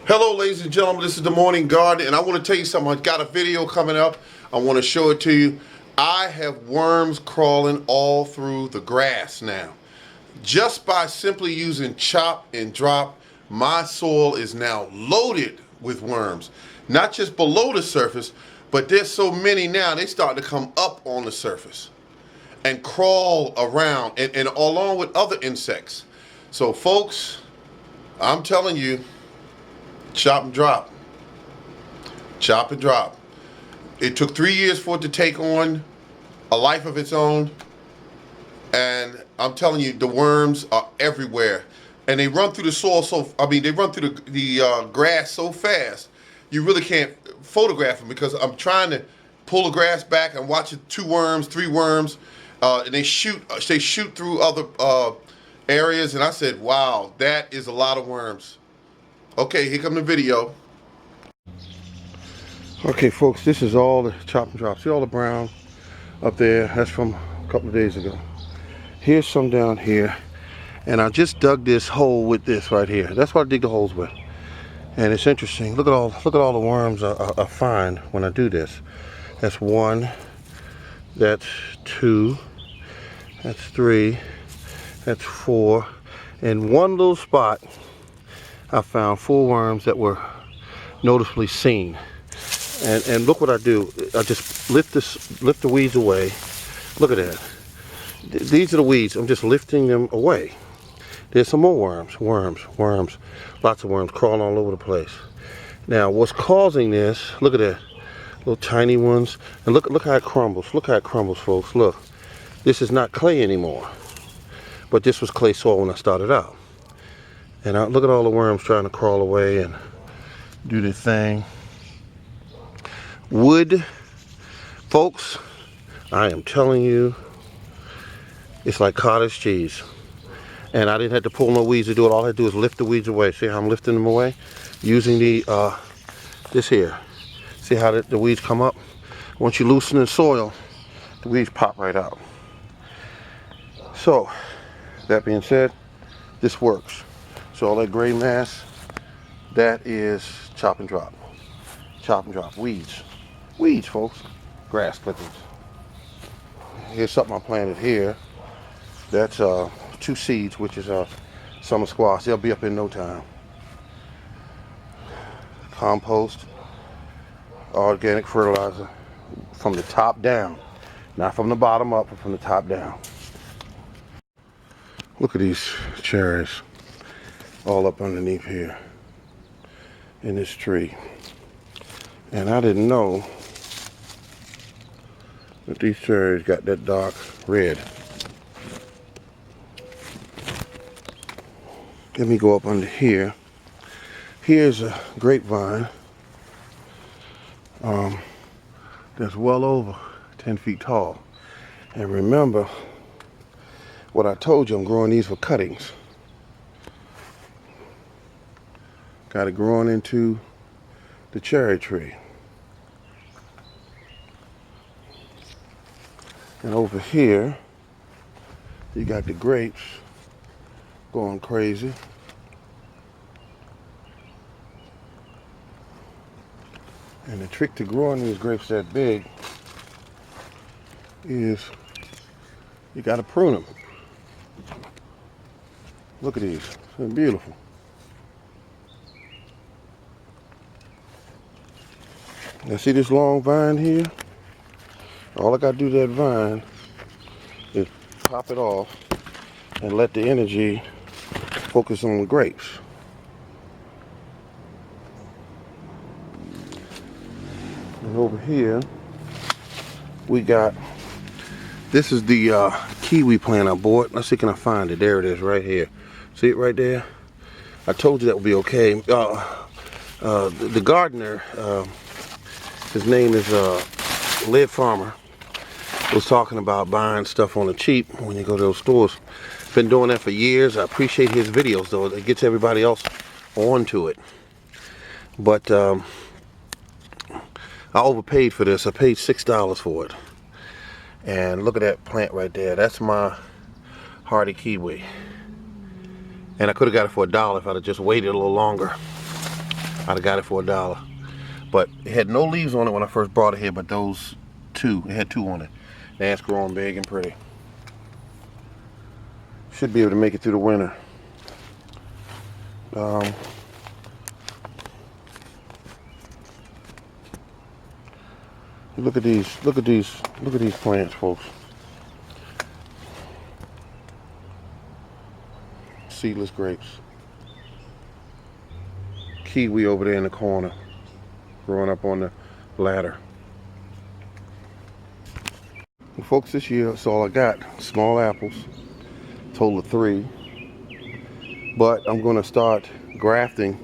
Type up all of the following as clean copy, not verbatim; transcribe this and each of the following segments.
Hello ladies and gentlemen, this is the Morning Garden, and I want to tell you something. I've got a video coming up. I want to show it to you. I have worms crawling all through the grass now. Just by simply using chop and drop, my soil is now loaded with worms. Not just below the surface, but there's so many now, they start to come up on the surface and crawl around, and along with other insects. So folks, I'm telling you, chop and drop. Chop and drop. It took 3 years for it to take on a life of its own. And I'm telling you, the worms are everywhere. And they run through the soil they run through the grass so fast, you really can't photograph them, because I'm trying to pull the grass back and watch it, 2 worms, 3 worms, and they shoot through other areas. And I said, wow, that is a lot of worms. Okay, here come the video. Okay, folks, this is all the chop and drop. See all the brown up there? That's from a couple of days ago. Here's some down here, and I just dug this hole with this right here. That's what I dig the holes with. And it's interesting. Look at all the worms I find when I do this. That's 1. That's 2. That's 3. That's 4. In one little spot, I found 4 worms that were noticeably seen. And look what I do. I just lift the weeds away. Look at that. These are the weeds. I'm just lifting them away. There's some more worms. Lots of worms crawling all over the place. Now, what's causing this, look at that. Little tiny ones. And look how it crumbles. Look how it crumbles, folks. Look. This is not clay anymore. But this was clay soil when I started out. And look at all the worms trying to crawl away and do their thing. Wood, folks, I am telling you, it's like cottage cheese. And I didn't have to pull no weeds to do it. All I had to do is lift the weeds away. See how I'm lifting them away? Using this here. See how the weeds come up? Once you loosen the soil, the weeds pop right out. So, that being said, this works. So all that gray mass, that is chop and drop. Chop and drop. Weeds. Weeds, folks. Grass clippings. Here's something I planted here. That's 2 seeds, which is summer squash. They'll be up in no time. Compost. Organic fertilizer. From the top down. Not from the bottom up, but from the top down. Look at these cherries. All up underneath here in this tree. And I didn't know that these cherries got that dark red. Let me go up under here. Here's a grapevine that's well over 10 feet tall. And remember what I told you, I'm growing these for cuttings. Got it growing into the cherry tree. And over here, you got the grapes going crazy. And the trick to growing these grapes that big is you got to prune them. Look at these. They're beautiful. Now see this long vine here? All I got to do to that vine is pop it off and let the energy focus on the grapes. And over here we got, this is the kiwi plant I bought. Let's see, can I find it? There it is right here. See it right there? I told you that would be okay. The gardener, his name is Led Farmer, was talking about buying stuff on the cheap when you go to those stores. Been doing that for years. I appreciate his videos though. It gets everybody else onto it. But I overpaid for this. I paid $6 for it. And look at that plant right there. That's my hardy kiwi. And I could have got it for $1 if I'd have just waited a little longer. I'd have got it for $1. But it had no leaves on it when I first brought it here, but those two, it had 2 on it. Now it's growing big and pretty. Should be able to make it through the winter. Look at these plants, folks. Seedless grapes. Kiwi over there in the corner, growing up on the ladder. Well, folks, this year that's all I got. Small apples, total of 3. But I'm gonna start grafting.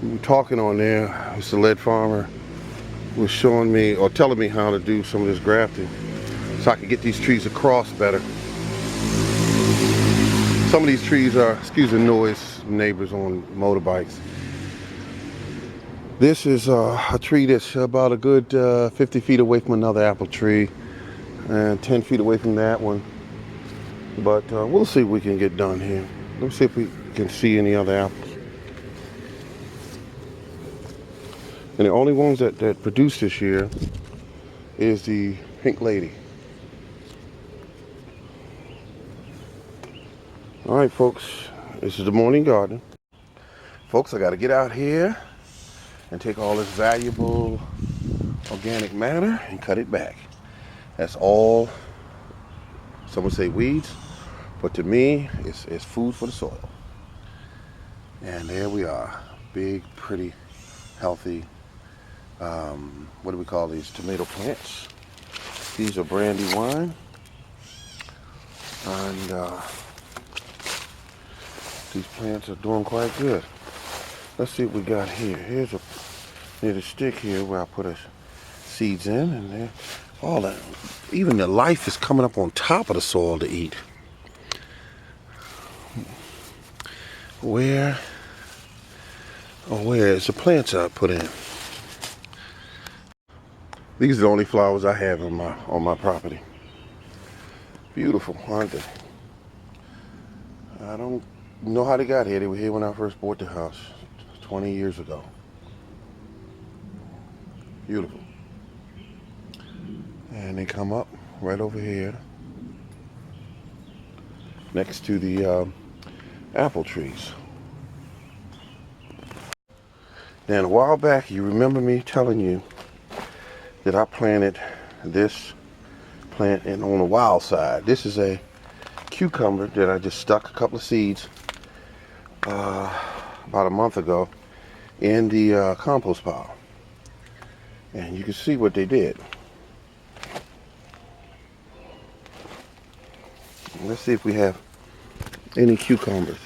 We were talking on there, Mr. Lead Farmer was showing me or telling me how to do some of this grafting so I could get these trees across better. Some of these trees are, excuse the noise, neighbors on motorbikes. This is a tree that's about a good 50 feet away from another apple tree and 10 feet away from that one. But we'll see what we can get done here. Let's see if we can see any other apples. And the only ones that produced this year is the pink lady. All right, folks, this is the morning garden. Folks, I got to get out here and take all this valuable organic matter and cut it back. That's all. Some would say weeds, but to me, it's food for the soil. And there we are, big, pretty, healthy. What do we call these? Tomato plants. These are brandywine, and these plants are doing quite good. Let's see what we got here. Here's a stick here where I put seeds in, and there, all that, even the life is coming up on top of the soil to eat. Where is the plants I put in? These are the only flowers I have on my property. Beautiful, aren't they? I don't know how they got here. They were here when I first bought the house 20 years ago. Beautiful. And they come up right over here next to the apple trees. Now, a while back, you remember me telling you that I planted this plant on the wild side. This is a cucumber that I just stuck a couple of seeds about a month ago in the compost pile. And you can see what they did. Let's see if we have any cucumbers.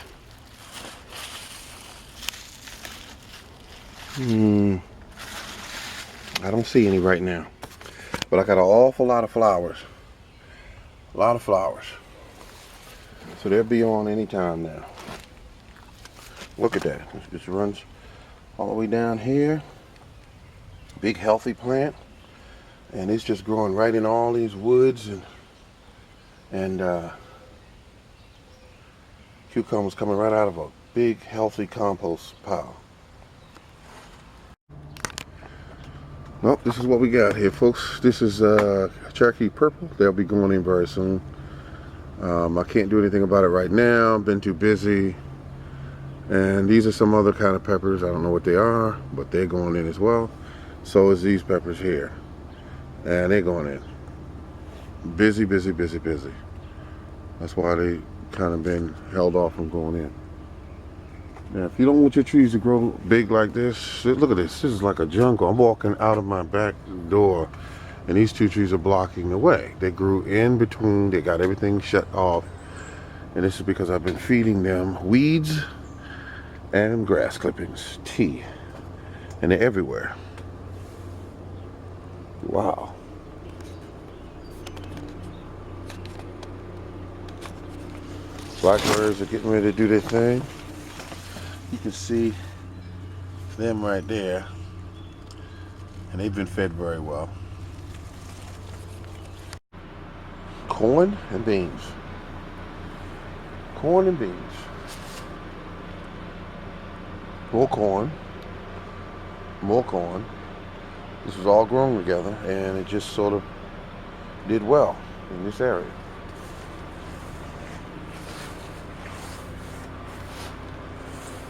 I don't see any right now, but I got an awful lot of flowers. A lot of flowers. So they'll be on any time now. Look at that. It just runs all the way down here. Big healthy plant. And it's just growing right in all these woods and cucumbers coming right out of a big healthy compost pile. Well, this is what we got here, folks. This is Cherokee Purple. They'll be going in very soon. I can't do anything about it right now. I've been too busy. And these are some other kind of peppers. I don't know what they are, but they're going in as well. So is these peppers here. And they're going in. Busy, busy, busy, busy. That's why they kind of been held off from going in. Now, if you don't want your trees to grow big like this, look at this. This is like a jungle. I'm walking out of my back door, and these 2 trees are blocking the way. They grew in between. They got everything shut off. And this is because I've been feeding them weeds and grass clippings, tea. And they're everywhere. Wow. Blackberries are getting ready to do their thing. You can see them right there, and they've been fed very well. Corn and beans. Corn and beans. More corn, more corn. This was all grown together, and it just sort of did well in this area.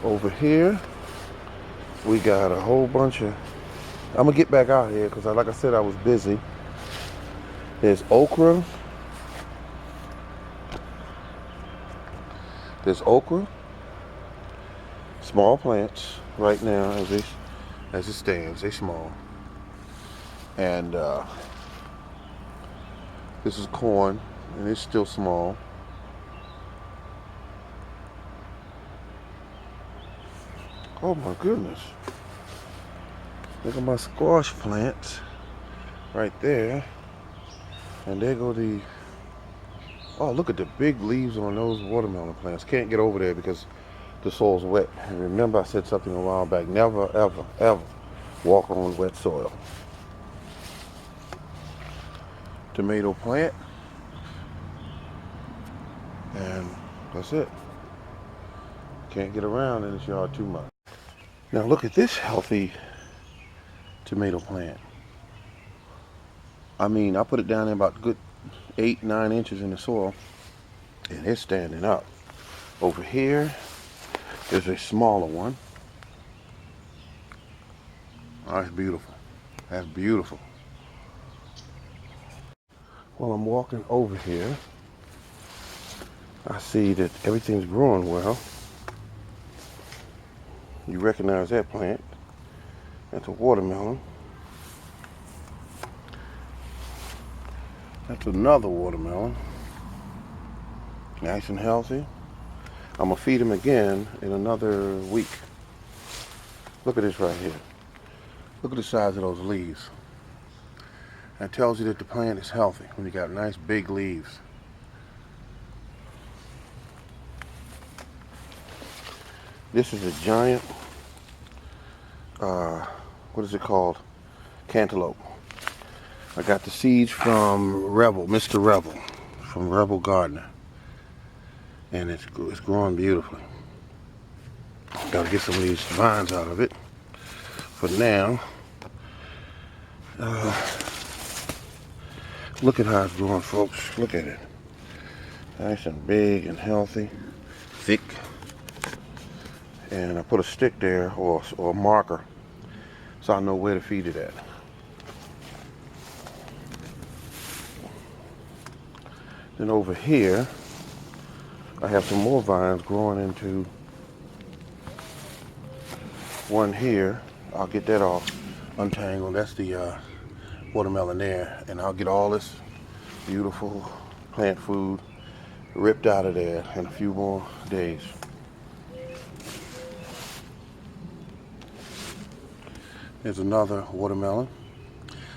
Over here, we got a whole bunch of, I'm gonna get back out here because like I said, I was busy. There's okra. There's okra. Small plants right now as it stands. They're small. And this is corn, and it's still small. Oh my goodness. Look at my squash plants right there. And there go the, oh, look at the big leaves on those watermelon plants. Can't get over there because the soil's wet. And remember I said something a while back, never, ever, ever walk on wet soil. Tomato plant. And that's it. Can't get around in this yard too much. Now look at this healthy tomato plant. I mean, I put it down there about a good 8-9 inches in the soil, and it's standing up. Over here, there's a smaller one. Oh, that's beautiful. That's beautiful. While I'm walking over here, I see that everything's growing well. You recognize that plant. That's a watermelon. That's another watermelon. Nice and healthy. I'm gonna feed him again in another week. Look at this right here. Look at the size of those leaves. That tells you that the plant is healthy when you got nice big leaves. This is a giant, what is it called? Cantaloupe. I got the seeds from Rebel, Mr. Rebel, from Rebel Gardener. And it's growing beautifully. Got to get some of these vines out of it. For now, look at how it's growing, folks. Look at it. Nice and big and healthy, thick. And I put a stick there or a marker so I know where to feed it at. Then over here, I have some more vines growing into one here. I'll get that all untangled. That's the watermelon there. And I'll get all this beautiful plant food ripped out of there in a few more days. There's another watermelon,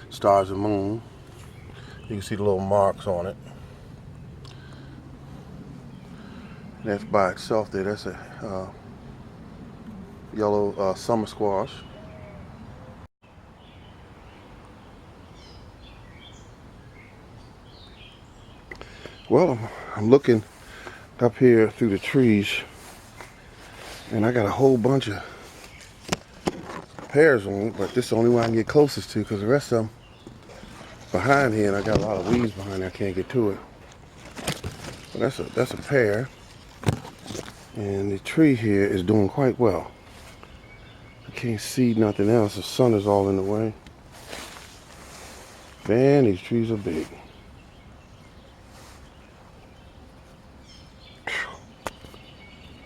Stars and Moon. You can see the little marks on it. That's by itself there. That's a yellow summer squash. Well, I'm looking up here through the trees, and I got a whole bunch of pears on it, but this is the only one I can get closest to because the rest of them behind here, and I got a lot of weeds behind there. I can't get to it. But that's a pear, and the tree here is doing quite well. I can't see nothing else. The sun is all in the way. Man, these trees are big.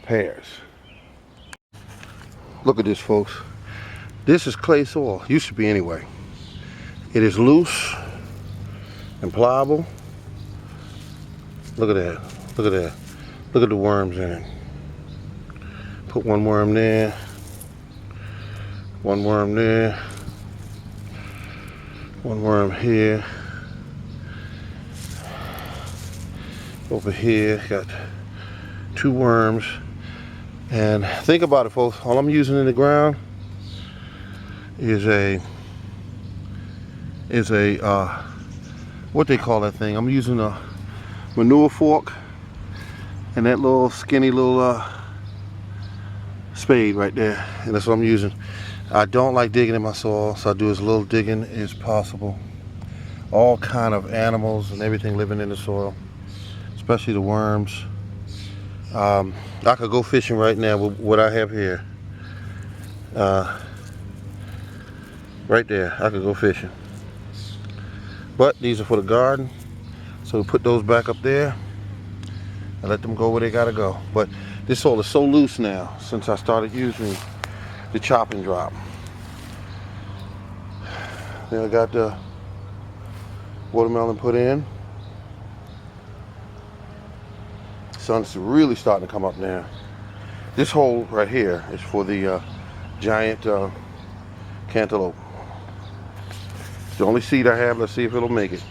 Pears. Look at this, folks. This is clay soil. Used to be anyway. It is loose and pliable. Look at that. Look at that. Look at the worms in it. Put one worm there. One worm there. One worm here. Over here, got 2 worms. And think about it, folks. All I'm using in the ground is a what they call that thing. I'm using a manure fork and that little skinny little spade right there, and that's what I'm using. I don't like digging in my soil, so I do as little digging as possible. All kind of animals and everything living in the soil, especially the worms. I could go fishing right now with what I have here. Right there, I could go fishing. But these are for the garden, so we put those back up there and let them go where they gotta go. But this soil is so loose now since I started using the chop and drop. Then I got the watermelon put in. Sun's really starting to come up now. This hole right here is for the giant cantaloupe. It's the only seed I have. Let's see if it'll make it.